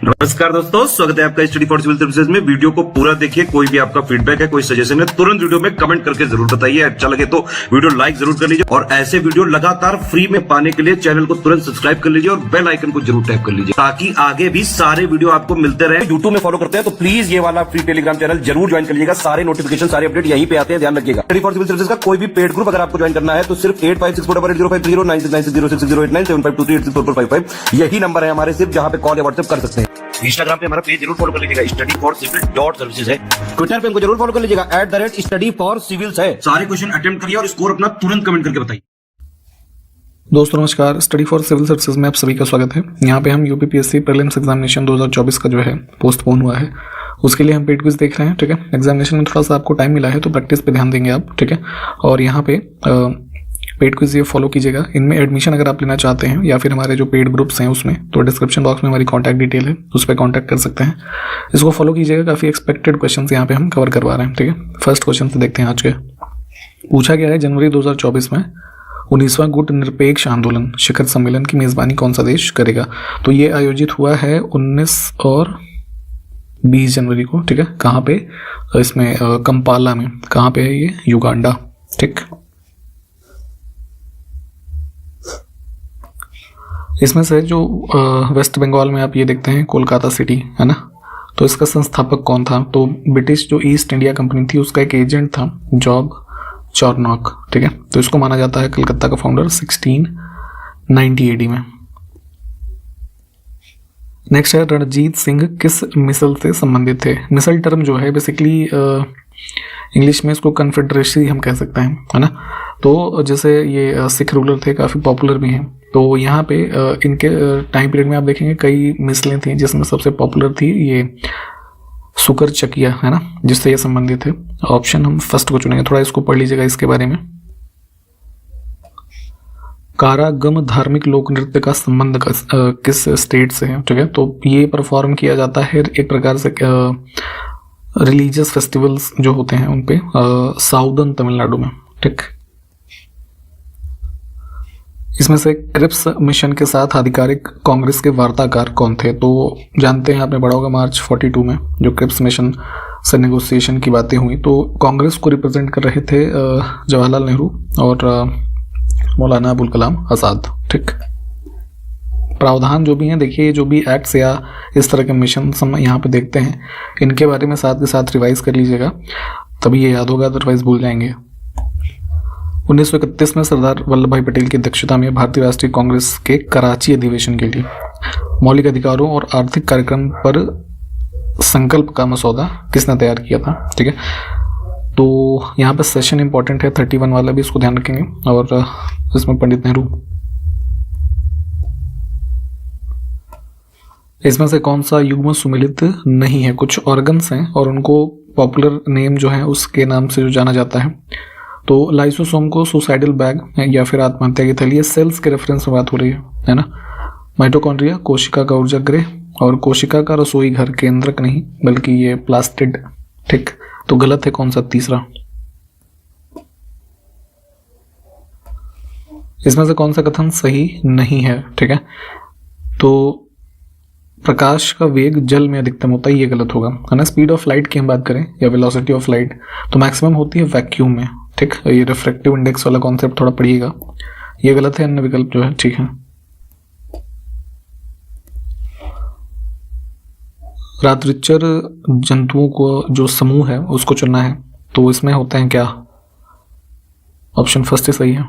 नमस्कार दोस्तों, स्वागत है आपका स्टडी फॉर सिविल सर्विसेज में। वीडियो को पूरा देखिए। कोई भी आपका फीडबैक है, कोई सजेशन है, तुरंत वीडियो में कमेंट करके जरूर बताइए। अच्छा लगे तो वीडियो लाइक जरूर कर लीजिए और ऐसे वीडियो लगातार फ्री में पाने के लिए चैनल को तुरंत सब्सक्राइब कर लीजिए और बेल आइकन को जरूर टैप कर लीजिए ताकि आगे भी सारे वीडियो आपको मिलते रहे। यूट्यूब में फॉलो करते हैं तो प्लीज ये वाला फ्री टेलीग्राम चैनल जरूर ज्वाइन कर लीजिएगा। सारे नोटिफिकेशन, सारे अपडेट यहीं पे आते हैं, ध्यान रखिएगा। स्टडी फॉर सिविल सर्विसेज का कोई भी पेड ग्रुप अगर आपको ज्वाइन करना है तो सिर्फ 856480530969608523864455 यही नंबर है हमारे, सिर्फ जहां पे कॉल या व्हाट्सएप कर सकते हैं। इंस्टाग्राम पे हमारा पेज जरूर फॉलो कर लीजिएगा, स्टडी फॉर सिविल .सर्विसेज है। ट्विटर पे हमको जरूर फॉलो कर लीजिएगा, @study for civils है। सारे क्वेश्चन अटेम्प्ट करिए और स्कोर अपना तुरंत कमेंट करके बताइए। दोस्तों नमस्कार, स्टडी फॉर सिविल सर्विसेज में आप सभी का स्वागत है। यहाँ पे हम यूपीपीएससी प्रीलिम्स एग्जामिनेशन 2024 का जो है पोस्टपोन हुआ है, उसके लिए हम पेड क्विज देख रहे हैं। ठीक है, एग्जामिनेशन में थोड़ा सा आपको टाइम मिला है तो प्रैक्टिस पे ध्यान देंगे आप। ठीक है, और यहाँ पे पेड क्विज ये फॉलो कीजिएगा। इनमें एडमिशन अगर आप लेना चाहते हैं या फिर हमारे जो पेड ग्रुप्स हैं उसमें, तो डिस्क्रिप्शन बॉक्स में हमारी कॉन्टैक्ट डिटेल है, उस पर कॉन्टैक्ट कर सकते हैं। इसको फॉलो कीजिएगा, काफ़ी एक्सपेक्टेड क्वेश्चन यहाँ पे हम कवर करवा रहे हैं। ठीक है, फर्स्ट क्वेश्चन से देखते हैं आज के। पूछा गया है, जनवरी 2024 में 19वां गुट निरपेक्ष आंदोलन शिखर सम्मेलन की मेज़बानी कौन सा देश करेगा? तो ये आयोजित हुआ है 19 और 20 जनवरी को। ठीक है, कहाँ पे? इसमें कंपाला में। कहाँ पे है ये? युगांडा। ठीक, इसमें से जो वेस्ट बंगाल में आप ये देखते हैं कोलकाता सिटी है ना, तो इसका संस्थापक कौन था? तो ब्रिटिश जो ईस्ट इंडिया कंपनी थी उसका एक एजेंट था जॉब चॉर्नॉक। ठीक है, तो इसको माना जाता है कलकत्ता का फाउंडर 1690 AD में। नेक्स्ट है, रणजीत सिंह किस मिसल से संबंधित थे? मिसल टर्म जो है बेसिकली इंग्लिश में इसको कन्फेडरेसी हम कह सकते हैं, है ना। तो जैसे ये सिख रूलर थे, काफ़ी पॉपुलर भी हैं। तो यहाँ पे इनके टाइम पीरियड में आप देखेंगे कई मिसलें थी, जिसमें सबसे पॉपुलर थी ये सुकर चकिया, है ना, जिससे ये संबंधित है। ऑप्शन हम फर्स्ट को चुनेंगे, थोड़ा इसको पढ़ लीजिएगा इसके बारे में। कारागम धार्मिक लोक नृत्य का संबंध किस स्टेट से है? ठीक है, तो ये परफॉर्म किया जाता है एक प्रकार से रिलीजियस फेस्टिवल्स जो होते हैं उन पे साउदर्न तमिलनाडु में। ठीक, इसमें से क्रिप्स मिशन के साथ आधिकारिक कांग्रेस के वार्ताकार कौन थे? तो जानते हैं, आपने पढ़ा होगा मार्च 42 में जो क्रिप्स मिशन से नेगोशिएशन की बातें हुई, तो कांग्रेस को रिप्रेजेंट कर रहे थे जवाहरलाल नेहरू और मौलाना अबुल कलाम आज़ाद। ठीक, प्रावधान जो भी हैं, देखिए जो भी एक्ट्स या इस तरह के मिशन हम यहाँ पे देखते हैं, इनके बारे में साथ के साथ रिवाइज कर लीजिएगा, तभी ये याद होगा, अदरवाइज भूल जाएंगे। 1931 में सरदार वल्लभ भाई पटेल की अध्यक्षता में भारतीय राष्ट्रीय कांग्रेस के कराची अधिवेशन के लिए मौलिक अधिकारों और आर्थिक कार्यक्रम पर संकल्प का मसौदा किसने तैयार किया था? ठीक है, तो यहाँ पर सेशन इंपॉर्टेंट है 31 वाला भी, इसको ध्यान रखेंगे। और इसमें पंडित नेहरू। इसमें से कौन सा युग्म सुमेलित नहीं है? कुछ ऑर्गन्स हैं और उनको पॉपुलर नेम जो है उसके नाम से जो जाना जाता है। तो लाइसोसोम को सुसाइडल बैग या फिर आत्महत्या की थैली, सेल्स के रेफरेंस में बात हो रही है ना। माइटोकॉन्ड्रिया कोशिका का ऊर्जा गृह और कोशिका का रसोई घर, केंद्रक नहीं बल्कि ये प्लास्टिड। ठीक, तो गलत है कौन सा? तीसरा। इसमें से कौन सा कथन सही नहीं है? ठीक है, तो प्रकाश का वेग जल में अधिकतम होता है, ये गलत होगा, है ना। स्पीड ऑफ लाइट की हम बात करें या वेलोसिटी ऑफ लाइट, तो मैक्सिमम होती है वैक्यूम में। ठीक, ये रिफ्रैक्टिव इंडेक्स वाला कॉन्सेप्ट थोड़ा पढ़िएगा, ये गलत है। अन्य विकल्प जो है ठीक है। रात्रिचर जंतुओं को जो समूह है उसको चुनना है, तो इसमें होते हैं क्या? ऑप्शन फर्स्ट ही सही है।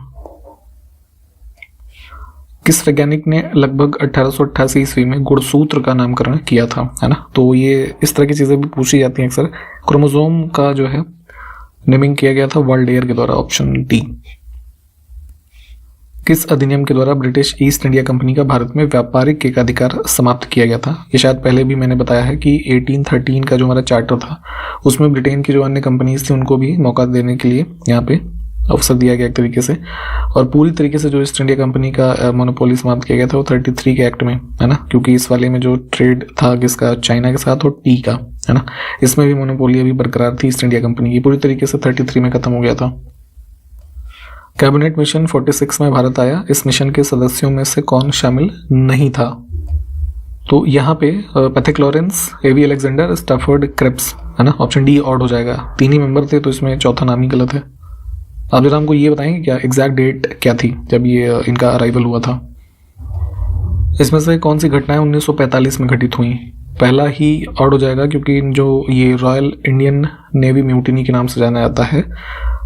किस वैज्ञानिक ने लगभग 1888 ईस्वी में गुणसूत्र का नामकरण किया था, है ना। तो ये इस तरह की चीजें भी पूछी जाती हैं अक्सर। क्रोमोसोम का जो है नेमिंग किया गया था वर्ल्डेयर के द्वारा, ऑप्शन डी। किस अधिनियम के द्वारा ब्रिटिश ईस्ट इंडिया कंपनी का भारत में व्यापारिक एकाधिकार समाप्त किया गया था? ये शायद पहले भी मैंने बताया है कि 1813 का जो हमारा चार्टर था उसमें ब्रिटेन की जो अन्य कंपनीज थी उनको भी मौका देने के लिए यहाँ पे अवसर दिया गया एक तरीके से, और पूरी तरीके से जो ईस्ट इंडिया कंपनी का मोनोपोली समाप्त किया गया था वो 33 के एक्ट में, है ना। क्योंकि इस वाले में जो ट्रेड था किसका? चाइना के साथ और टी का, है ना। इसमें भी मोनोपोली अभी बरकरार थी ईस्ट इंडिया कंपनी की, पूरी तरीके से 33 में खत्म हो गया था। कैबिनेट मिशन 46 में भारत आया, इस मिशन के सदस्यों में से कौन शामिल नहीं था? तो यहाँ पे पैथिक लॉरेंस, एवी अलेक्जेंडर, स्टैफर्ड क्रेप्स, है ना। ऑप्शन डी ऑड हो जाएगा, 3 ही मेंबर थे तो इसमें चौथा नाम ही गलत है। आप जरा हमको ये बताएंगे क्या एग्जैक्ट डेट क्या थी जब ये इनका अराइवल हुआ था। इसमें से कौन सी घटनाएं 1945 में घटित हुई। पहला ही ऑड हो जाएगा क्योंकि जो ये रॉयल इंडियन नेवी म्यूटिनी के नाम से जाना जाता है,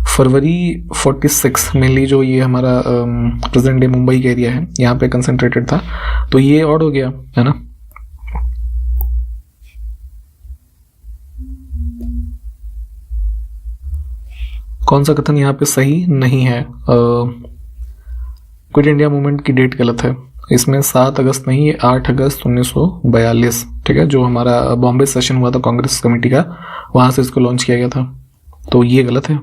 फरवरी 46 मेनली जो ये हमारा प्रेजेंट डे मुंबई का एरिया है यहाँ पे कंसंट्रेटेड था, तो ये ऑड हो गया, है ना। कौन सा कथन यहाँ पे सही नहीं है। क्विट इंडिया मूवमेंट की डेट गलत है, इसमें 7 अगस्त नहीं, ये 8 अगस्त 1942, ठीक है, जो हमारा बॉम्बे सेशन हुआ था कांग्रेस कमेटी का, वहां से इसको लॉन्च किया गया था, तो ये गलत है।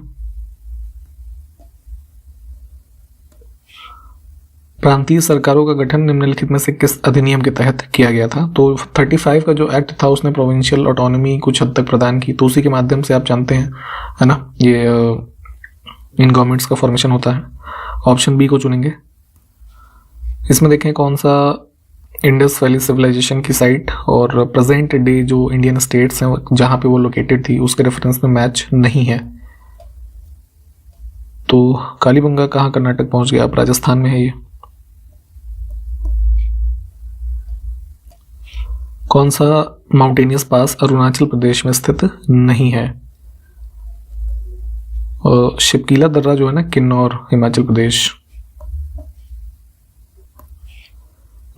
प्रांतीय सरकारों का गठन निम्नलिखित में से किस अधिनियम के तहत किया गया था। तो 35 का जो एक्ट था उसने प्रोविंशियल ऑटोनॉमी कुछ हद तक प्रदान की, तो उसी के माध्यम से आप जानते हैं, है ना, ये इन गवर्नमेंट्स का फॉर्मेशन होता है। ऑप्शन बी को चुनेंगे। इसमें देखें कौन सा इंडस वैली सिविलाइजेशन की साइट और प्रेजेंट डे जो इंडियन स्टेट्स हैं जहां पे वो लोकेटेड थी उसके रेफरेंस में मैच नहीं है। तो कालीबंगा कहाँ कर्नाटक पहुंच गया, आप राजस्थान में है ये। कौन सा माउंटेनियस पास अरुणाचल प्रदेश में स्थित नहीं है। शिपकीला दर्रा जो है ना, किन्नौर, हिमाचल प्रदेश।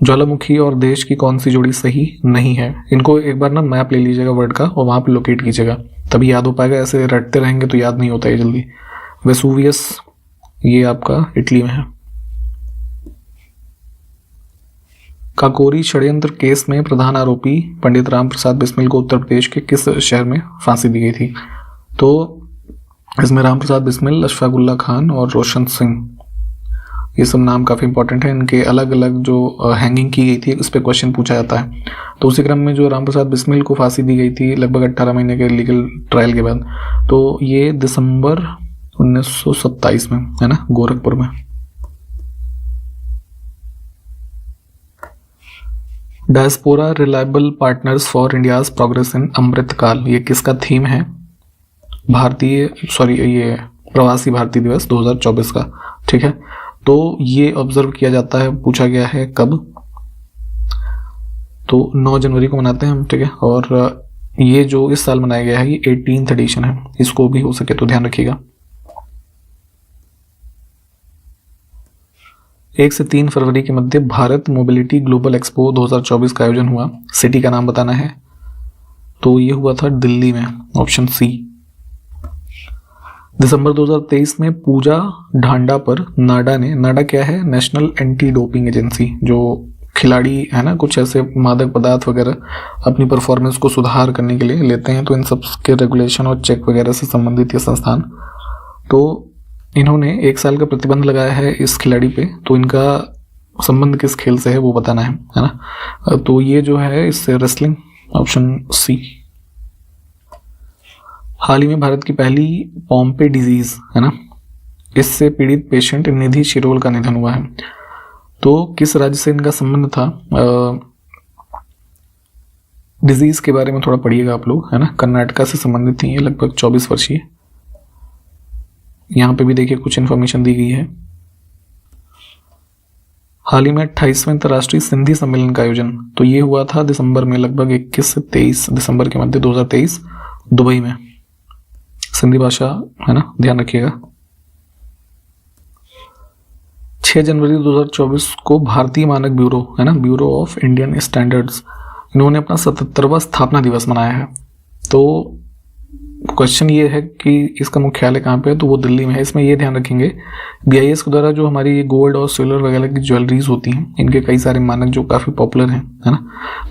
ज्वालामुखी और देश की कौन सी जोड़ी सही नहीं है। इनको एक बार ना मैप ले लीजिएगा वर्ड का और वहां पे लोकेट कीजिएगा, तभी याद हो पाएगा, ऐसे रटते रहेंगे तो याद नहीं होता है जल्दी। वेसुवियस ये आपका इटली में है। काकोरी षड्यंत्र केस में प्रधान आरोपी पंडित राम प्रसाद बिस्मिल को उत्तर प्रदेश के किस शहर में फांसी दी गई थी। तो इसमें राम प्रसाद बिस्मिल, अशफाकुल्ला खान और रोशन सिंह, ये सब नाम काफ़ी इंपॉर्टेंट है। इनके अलग अलग जो हैंगिंग की गई थी उस पर क्वेश्चन पूछा जाता है। तो उसी क्रम में जो राम प्रसाद बिस्मिल को फांसी दी गई थी लगभग 18 महीने के लीगल ट्रायल के बाद, तो ये दिसंबर 1927 में, है ना, गोरखपुर में। Diaspora reliable partners for India's progress in Amrit Kaal, ये किसका थीम है। ये प्रवासी भारतीय दिवस 2024 का, ठीक है। तो ये ऑब्जर्व किया जाता है, पूछा गया है कब, तो 9 जनवरी को मनाते हैं हम, ठीक है। और ये जो इस साल मनाया गया है ये 18th एडिशन है, इसको भी हो सके तो ध्यान रखिएगा। 1 से 3 फरवरी के मध्य भारत मोबिलिटी ग्लोबल एक्सपो 2024 का आयोजन हुआ, सिटी का नाम बताना है। तो ये हुआ था दिल्ली में, ऑप्शन सी। दिसंबर 2023 में पूजा ढांडा पर नाडा क्या है, नेशनल एंटी डोपिंग एजेंसी, जो खिलाड़ी है ना कुछ ऐसे मादक पदार्थ वगैरह अपनी परफॉर्मेंस को सुधार करने के लिए लेते हैं, तो इन सब के रेगुलेशन और चेक वगैरह से संबंधित ये संस्थान, तो इन्होंने 1 साल का प्रतिबंध लगाया है इस खिलाड़ी पे। तो इनका संबंध किस खेल से है वो बताना है ना। तो ये जो है इससे रेसलिंग, ऑप्शन सी। हाल ही में भारत की पहली पॉम्पे डिजीज, है ना, इससे पीड़ित पेशेंट निधि शिरोल का निधन हुआ है। तो किस राज्य से इनका संबंध था। डिजीज के बारे में थोड़ा पढ़िएगा आप लोग, है ना। कर्नाटका से संबंधित थी ये, लगभग 24 वर्षीय। यहाँ पे भी देखिए कुछ इन्फॉर्मेशन दी गई है। हाल ही में 28वें अंतर्राष्ट्रीय सिंधी सम्मेलन का आयोजन, तो ये हुआ था दिसंबर में, लगभग 21 से 23 दिसंबर के मध्य 2023 दुबई में। सिंधी भाषा, है ना, ध्यान रखिएगा। 6 जनवरी 2024 को भारतीय मानक ब्यूरो, है ना, ब्यूरो ऑफ इंडियन स्टैंडर्ड्स, इन्होंने अपना 77वां स्थापना दिवस मनाया है। तो क्वेश्चन ये है कि इसका मुख्यालय कहाँ पे है, तो वो दिल्ली में है। इसमें ये ध्यान रखेंगे BIS के द्वारा जो हमारी गोल्ड और सिल्वर वगैरह की ज्वेलरीज होती हैं, इनके कई सारे मानक जो काफ़ी पॉपुलर हैं, है ना,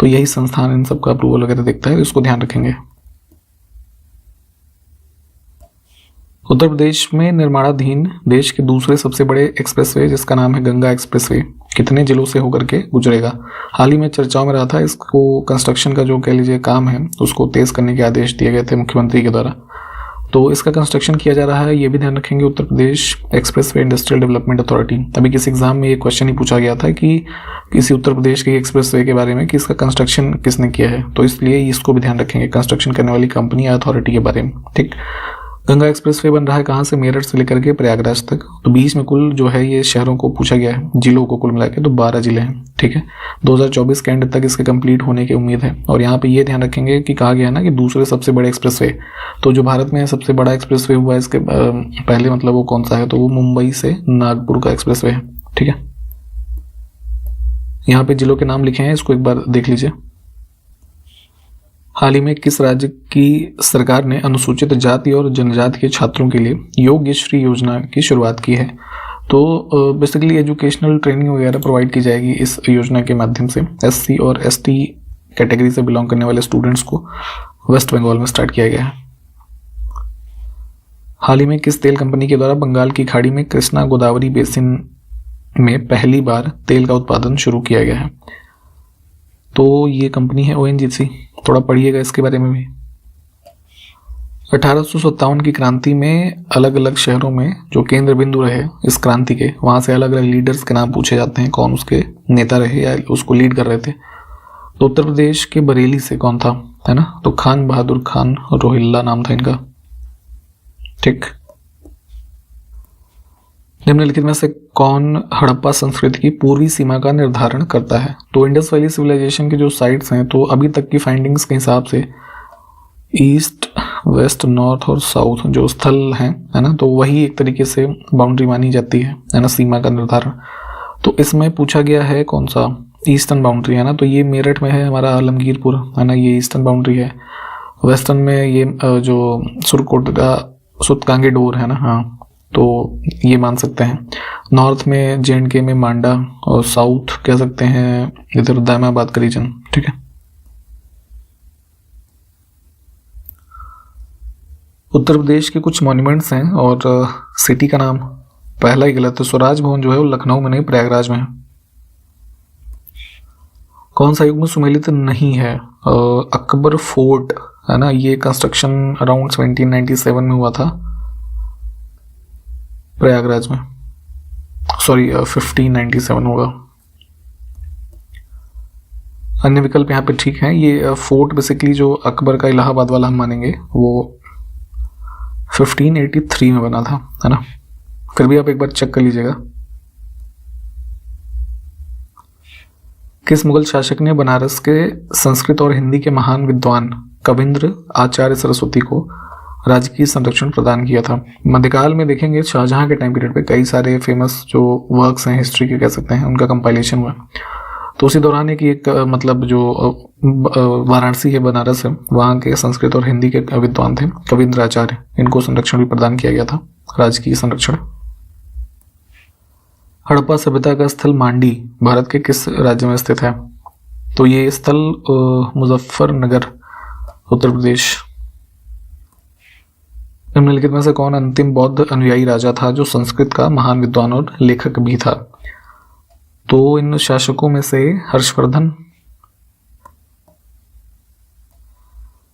तो यही संस्थान इन सब का अप्रूवल वगैरह देखता है, इसको ध्यान रखेंगे। उत्तर प्रदेश में निर्माणाधीन देश के दूसरे सबसे बड़े एक्सप्रेसवे जिसका नाम है गंगा एक्सप्रेसवे, कितने जिलों से होकर के गुजरेगा। हाल ही में चर्चाओं में रहा था, इसको कंस्ट्रक्शन का जो कह लीजिए काम है उसको तेज करने के आदेश दिए गए थे मुख्यमंत्री के द्वारा। तो इसका कंस्ट्रक्शन किया जा रहा है, ये भी ध्यान रखेंगे, Uttar Pradesh expressway industrial development authority. अभी किसी एग्जाम में ये क्वेश्चन ही पूछा गया था कि किसी उत्तर प्रदेश के एक्सप्रेसवे के बारे में कि इसका कंस्ट्रक्शन किसने किया है, तो इसलिए इसको भी ध्यान रखेंगे, कंस्ट्रक्शन करने वाली कंपनी या अथॉरिटी के बारे में। ठीक, गंगा एक्सप्रेसवे बन रहा है कहाँ से, मेरठ से लेकर के प्रयागराज तक। तो बीच में कुल जो है ये शहरों को पूछा गया है, जिलों को कुल मिला के, तो 12 जिले हैं। ठीक है, 2024 के एंड तक इसके कंप्लीट होने की उम्मीद है। और यहाँ पे ये ध्यान रखेंगे कि कहा गया ना कि दूसरे सबसे बड़े एक्सप्रेसवे, तो जो भारत में सबसे बड़ा एक्सप्रेसवे हुआ है इसके पहले, मतलब वो कौन सा है, तो वो मुंबई से नागपुर का एक्सप्रेसवे है। ठीक है, यहाँ पे जिलों के नाम लिखे हैं, इसको एक बार देख लीजिए। हाल ही में किस राज्य की सरकार ने अनुसूचित जाति और जनजाति के छात्रों के लिए योग्य श्री योजना की शुरुआत की है? तो बेसिकली एजुकेशनल ट्रेनिंग वगैरह प्रोवाइड की जाएगी इस योजना के माध्यम से। एससी और एसटी कैटेगरी से बिलोंग करने वाले स्टूडेंट्स को वेस्ट बंगाल में स्टार्ट किया गया है। हाल ही में किस तेल कंपनी के द्वारा बंगाल की खाड़ी में कृष्णा गोदावरी बेसिन में पहली बार तेल का उत्पादन शुरू किया गया है? तो ये कंपनी है ONGC, थोड़ा पढ़िएगा इसके बारे में भी। 1857 की क्रांति में अलग अलग शहरों में जो केंद्र बिंदु रहे इस क्रांति के, वहां से अलग अलग लीडर्स के नाम पूछे जाते हैं, कौन उसके नेता रहे या उसको लीड कर रहे थे। तो उत्तर प्रदेश के बरेली से कौन था, है ना, तो खान बहादुर खान रोहिल्ला नाम था इनका। ठीक, निम्नलिखित में से कौन हड़प्पा संस्कृति की पूर्वी सीमा का निर्धारण करता है? तो इंडस वैली सिविलाइजेशन के जो साइट्स हैं, तो अभी तक की फाइंडिंग्स के हिसाब से ईस्ट, वेस्ट, नॉर्थ और साउथ जो स्थल हैं, है ना, तो वही एक तरीके से बाउंड्री मानी जाती है ना, सीमा का निर्धारण। तो इसमें पूछा गया है कौन सा, ईस्टर्न बाउंड्री, है ना, तो ये मेरठ में है हमारा आलमगीरपुर, है ना, ये ईस्टर्न बाउंड्री है। वेस्टर्न में ये जो सुरकोटड़ा सुतकांगे डोर है ना, हाँ, तो ये मान सकते हैं। नॉर्थ में JNK में मांडा, और साउथ कह सकते हैं इधर दामाबाद का रीजन। ठीक है, उत्तर प्रदेश के कुछ मॉन्यूमेंट्स हैं और सिटी का नाम पहला ही गलत है। स्वराज भवन जो है वो लखनऊ में नहीं, प्रयागराज में है। कौन सा युग में सुमेलित नहीं है? अकबर फोर्ट, है ना, ये कंस्ट्रक्शन अराउंड 1797 में हुआ था प्रयागराज में, सॉरी 1597 होगा। अन्य विकल्प यहाँ पे ठीक है। ये फोर्ट बेसिकली जो अकबर का इलाहाबाद वाला हम मानेंगे वो 1583 में बना था, है ना, फिर भी आप एक बार चेक कर लीजिएगा। किस मुगल शासक ने बनारस के संस्कृत और हिंदी के महान विद्वान कविंद्र आचार्य सरस्वती को राजकीय संरक्षण प्रदान किया था? मध्यकाल में देखेंगे शाहजहां के टाइम पीरियड पे कई सारे फेमस जो वर्क्स हैं हिस्ट्री के कह सकते हैं, उनका कंपाइलेशन हुआ। तो उसी दौरान एक मतलब जो वाराणसी है, बनारस है, वहाँ के संस्कृत और हिंदी के विद्वान थे कविंद्र आचार्य, इनको संरक्षण भी प्रदान किया गया था, राजकीय संरक्षण। हड़प्पा सभ्यता का स्थल मांडी भारत के किस राज्य में स्थित है? तो ये स्थल मुजफ्फरनगर, उत्तर प्रदेश। निम्नलिखित में से कौन अंतिम बौद्ध अनुयायी राजा था जो संस्कृत का महान विद्वान और लेखक भी था? तो इन शासकों में से हर्षवर्धन।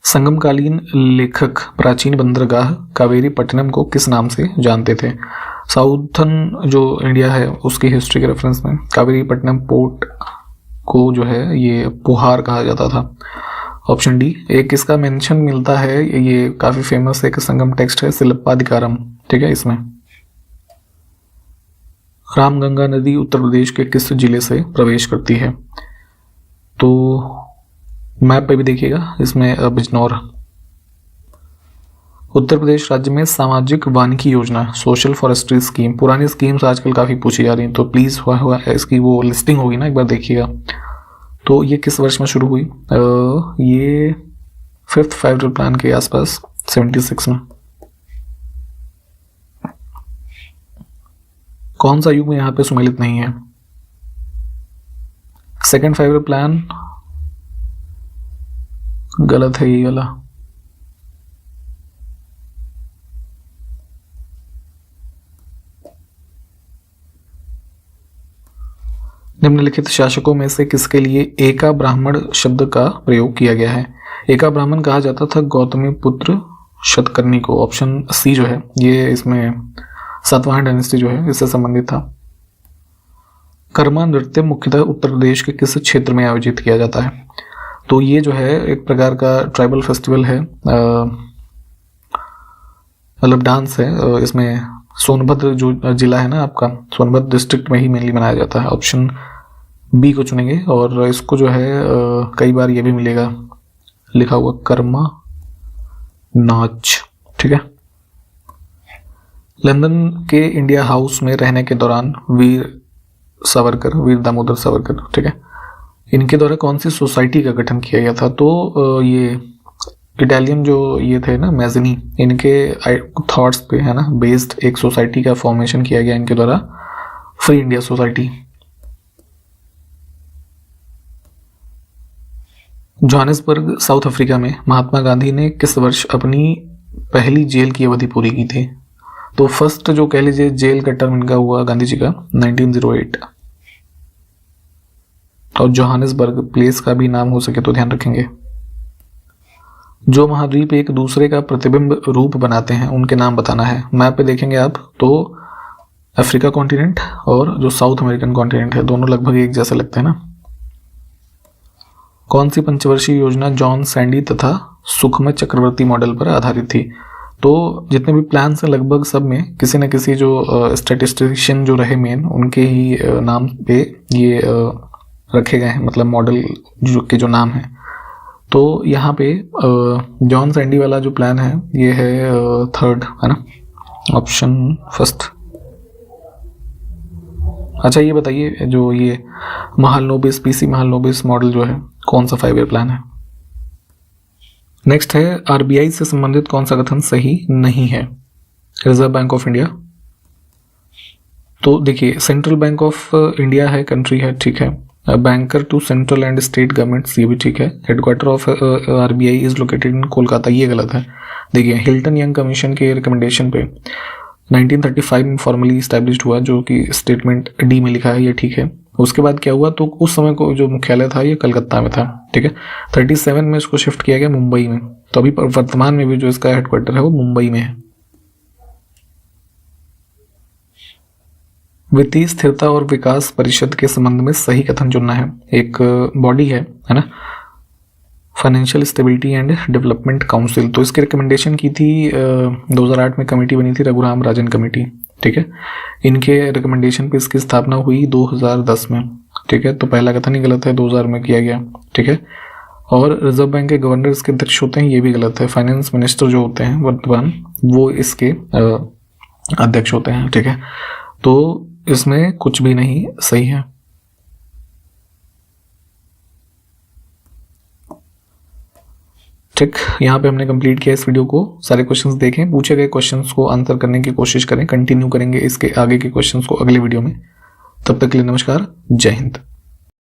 संगमकालीन लेखक प्राचीन बंदरगाह कावेरीपट्टनम को किस नाम से जानते थे? साउथर्न जो इंडिया है उसकी हिस्ट्री के रेफरेंस में कावेरीपट्टनम पोर्ट को जो है ये पुहार कहा जाता था। Option D. एक इसका मेंशन मिलता है, ये काफी फेमस एक संगम टेक्स्ट है सिलप्पाधिकारम, ठीक है। इसमें रामगंगा नदी उत्तर प्रदेश के किस जिले से प्रवेश करती है? तो मैप पे भी देखिएगा, इसमें बिजनौर। उत्तर प्रदेश राज्य में सामाजिक वानिकी योजना सोशल फॉरेस्ट्री स्कीम, पुरानी स्कीम्स आजकल काफी पूछी जा रही हैं, तो प्लीज हुआ इसकी वो लिस्टिंग होगी ना, एक बार देखिएगा। तो ये किस वर्ष में शुरू हुई? ये 5th 5 ईयर प्लान के आसपास 76 में। कौन सा युग में यहाँ पे सुमेलित नहीं है? 2nd 5 ईयर प्लान गलत है, ये वाला। निम्नलिखित शासकों में से किसके लिए एका ब्राह्मण शब्द का प्रयोग किया गया है? एका ब्राह्मण कहा जाता था गौतमी पुत्र शतकर्णी को, ऑप्शन सी जो है ये इसमें सातवाहन डायनेस्टी जो है इससे संबंधित था। कर्मा नृत्य मुख्यतः उत्तर प्रदेश के किस क्षेत्र में आयोजित किया जाता है? तो ये जो है एक प्रकार का ट्राइबल फेस्टिवल है, मतलब डांस है। इसमें सोनभद्र जो जिला है ना आपका, सोनभद्र डिस्ट्रिक्ट में ही मेनली मनाया जाता है। ऑप्शन बी को चुनेंगे और इसको जो है कई बार ये भी मिलेगा लिखा हुआ कर्मा नाच, ठीक है। लंदन के इंडिया हाउस में रहने के दौरान वीर दामोदर सावरकर, ठीक है, इनके द्वारा कौन सी सोसाइटी का गठन किया गया था? तो ये इटालियन जो ये थे ना मैज़नी, इनके थॉट्स पे है ना बेस्ड एक सोसाइटी का फॉर्मेशन किया गया इनके द्वारा, free India society. Johannesburg south Africa में महात्मा गांधी ने किस वर्ष अपनी पहली जेल की अवधि पूरी की थी? तो फर्स्ट जो कह लीजिए जेल का टर्म इनका हुआ गांधी जी का 1908। और जोहानिसबर्ग प्लेस का भी नाम हो सके तो ध्यान रखेंगे। जो महाद्वीप एक दूसरे का प्रतिबिंब रूप बनाते हैं उनके नाम बताना है। मैप पे देखेंगे आप तो अफ्रीका कॉन्टिनेंट और जो साउथ अमेरिकन कॉन्टिनेंट है दोनों लगभग एक जैसे लगते हैं ना। कौन सी पंचवर्षीय योजना जॉन सैंडी तथा सुखमय चक्रवर्ती मॉडल पर आधारित थी? तो जितने भी प्लान हैं लगभग सब में किसी न किसी जो स्टैटिस्टिशियन जो रहे मेन उनके ही नाम पे ये रखे गए हैं, मतलब मॉडल के जो नाम है। तो यहाँ पे जॉन सैंडी वाला जो प्लान है ये है थर्ड, है ना, ऑप्शन फर्स्ट। अच्छा ये बताइए जो ये महालनोबिस पीसी महालनोबिस मॉडल जो है कौन सा 5 ईयर प्लान है? नेक्स्ट है आरबीआई से संबंधित कौन सा कथन सही नहीं है? Reserve bank of India. तो देखिए सेंट्रल बैंक ऑफ इंडिया है, कंट्री है, ठीक है। Banker to central and state governments ये भी ठीक है। Headquarter of RBI is located in Kolkata, ये गलत है। देखिए हिल्टन यंग कमीशन के रिकमेंडेशन पे 1935 में फॉर्मली इस्टेब्लिश्ड हुआ, जो कि स्टेटमेंट डी में लिखा है, ये ठीक है। उसके बाद क्या हुआ, तो उस समय को जो मुख्यालय था ये कलकत्ता में था, ठीक है। 37 में इसको शिफ्ट किया गया मुंबई में, तो अभी वर्तमान में भी जो इसका हेडक्वार्टर है वो मुंबई में है। वित्तीय स्थिरता और विकास परिषद के संबंध में सही कथन चुनना है। एक बॉडी है ना, financial stability and development council, तो इसकी रिकमेंडेशन की थी 2008 में कमेटी बनी थी, रघुराम राजन कमेटी, ठीक है। इनके रिकमेंडेशन पे इसकी स्थापना हुई 2010 में, ठीक है। तो पहला कथन ही गलत है, 2000 में किया गया, ठीक है। और रिजर्व बैंक के गवर्नर इसके अध्यक्ष होते हैं, ये भी गलत है। फाइनेंस मिनिस्टर जो होते हैं वर्तमान वो इसके अध्यक्ष होते हैं, ठीक है। तो इसमें कुछ भी नहीं सही है। ठीक, यहाँ पे हमने कंप्लीट किया इस वीडियो को। सारे क्वेश्चंस देखें, पूछे गए क्वेश्चंस को आंसर करने की कोशिश करें। कंटिन्यू करेंगे इसके आगे के क्वेश्चंस को अगले वीडियो में। तब तक के लिए नमस्कार, जय हिंद।